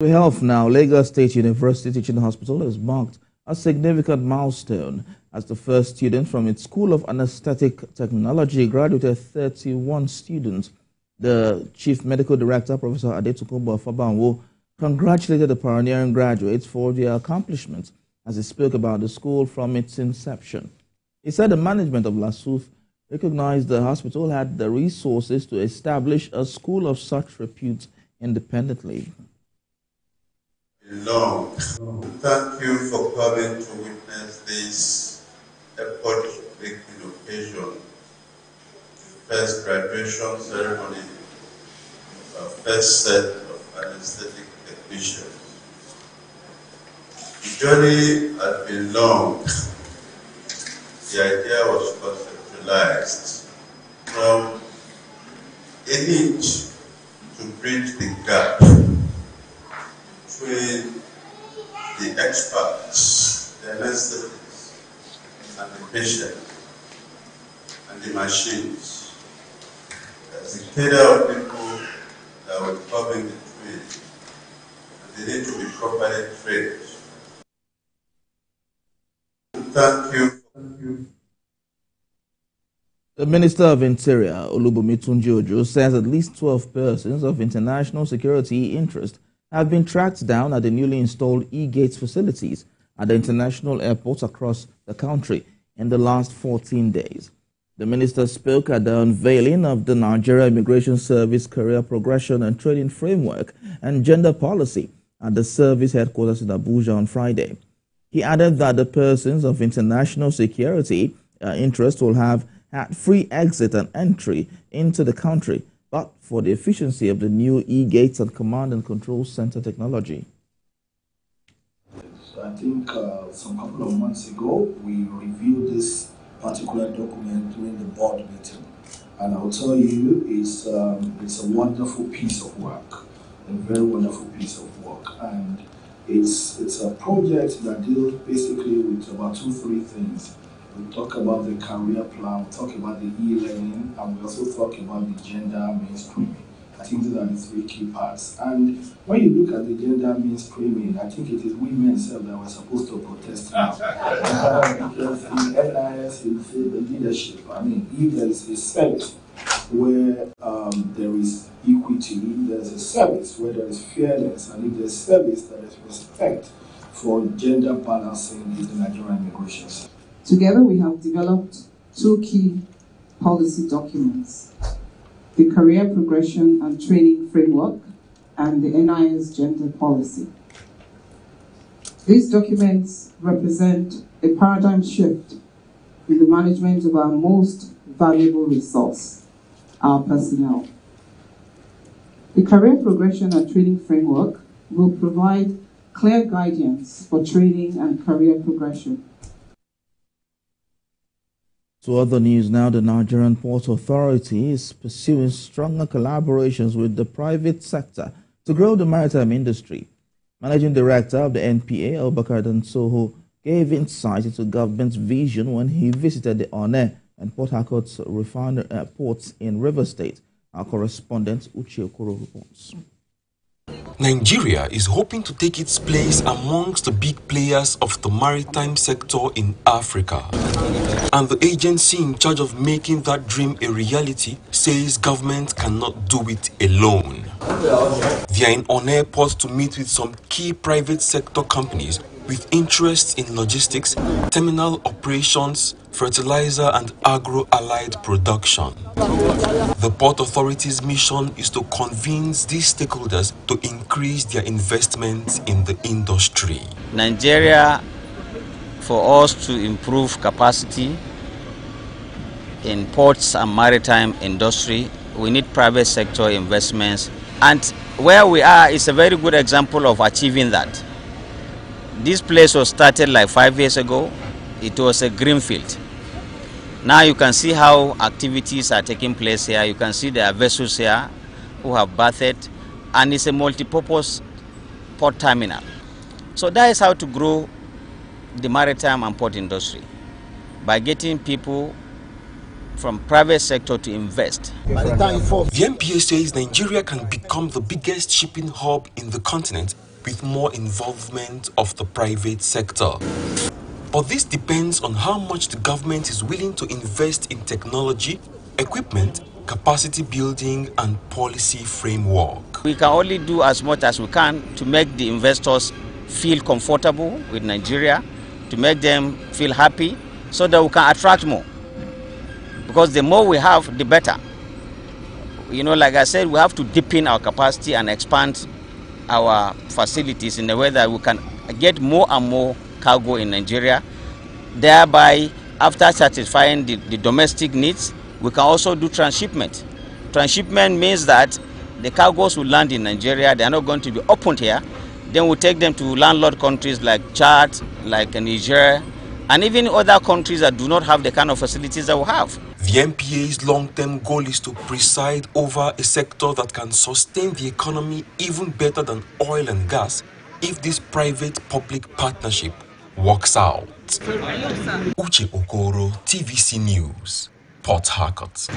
To health now, Lagos State University Teaching Hospital has marked a significant milestone as the first student from its School of Anaesthetic Technology graduated 31 students. The Chief Medical Director, Professor Adetokunbo Fabanwo, congratulated the pioneering graduates for their accomplishments as he spoke about the school from its inception. He said the management of LASUTH recognized the hospital had the resources to establish a school of such repute independently. Thank you for coming to witness this epoch-making occasion, the first graduation ceremony of our first set of anesthetic technicians. The journey has been long. The idea was conceptualized from a need to bridge the gap between the experts, the anesthetists, and the patient, and the machines. There's a cadre of people that will come in between, and they need to be properly trained. Thank you. The Minister of Interior, Olubunmi Tunji-Ojo, says at least 12 persons of international security interest have been tracked down at the newly installed e-gates facilities at the international airports across the country in the last 14 days. The minister spoke at the unveiling of the Nigeria Immigration Service Career Progression and Training Framework and Gender Policy at the service headquarters in Abuja on Friday. He added that the persons of international security interest will have had free exit and entry into the country, but for the efficiency of the new e-gates and command and control center technology. I think some couple of months ago, we reviewed this particular document during the board meeting. And I'll tell you, it's a wonderful piece of work, a very wonderful piece of work. And it's a project that deals basically with about 2-3 things. We talk about the career plan, we talk about the e-learning, and we also talk about the gender mainstreaming. I think these are the 3 key parts. And when you look at the gender mainstreaming, I think it is women themselves that were supposed to protest now. Because in NIS, it's the leadership. I mean, if there is a service where there is equity, if there is a service where there is fairness, and if there is service that is respect for gender balancing in the Nigerian immigration system. Together, we have developed 2 key policy documents: the Career Progression and Training Framework and the NIS Gender Policy. These documents represent a paradigm shift in the management of our most valuable resource, our personnel. The Career Progression and Training Framework will provide clear guidance for training and career progression. To other news now, the Nigerian Port Authority is pursuing stronger collaborations with the private sector to grow the maritime industry. Managing Director of the NPA, Abubakar Dansoho, gave insight into government's vision when he visited the Onne and Port Harcourt's refinery ports in Rivers State. Our correspondent, Uche Okoro, reports. Nigeria is hoping to take its place amongst the big players of the maritime sector in Africa. And the agency in charge of making that dream a reality says government cannot do it alone. They are in Onne Port to meet with some key private sector companies with interests in logistics, terminal operations, fertilizer and agro-allied production. The Port Authority's mission is to convince these stakeholders to increase their investments in the industry. Nigeria, for us to improve capacity in ports and maritime industry, we need private sector investments. And where we are is a very good example of achieving that. This place was started like 5 years ago. It was a greenfield. Now you can see how activities are taking place here. You can see there are vessels here who have berthed, and it's a multi-purpose port terminal. So that is how to grow the maritime and port industry, by getting people from private sector to invest. The MPA says Nigeria can become the biggest shipping hub in the continent with more involvement of the private sector. But this depends on how much the government is willing to invest in technology, equipment, capacity building, and policy framework. We can only do as much as we can to make the investors feel comfortable with Nigeria, to make them feel happy, so that we can attract more. Because the more we have, the better. You know, like I said, we have to deepen our capacity and expand our facilities in a way that we can get more and more cargo in Nigeria. Thereby, after satisfying the domestic needs, we can also do transshipment. Transshipment means that the cargoes will land in Nigeria, they are not going to be opened here. Then we'll take them to landlord countries like Chad, like Niger, and even other countries that do not have the kind of facilities that we have. The NPA's long-term goal is to preside over a sector that can sustain the economy even better than oil and gas if this private-public partnership works out. Uche Okoro, TVC News, Port Harcourt.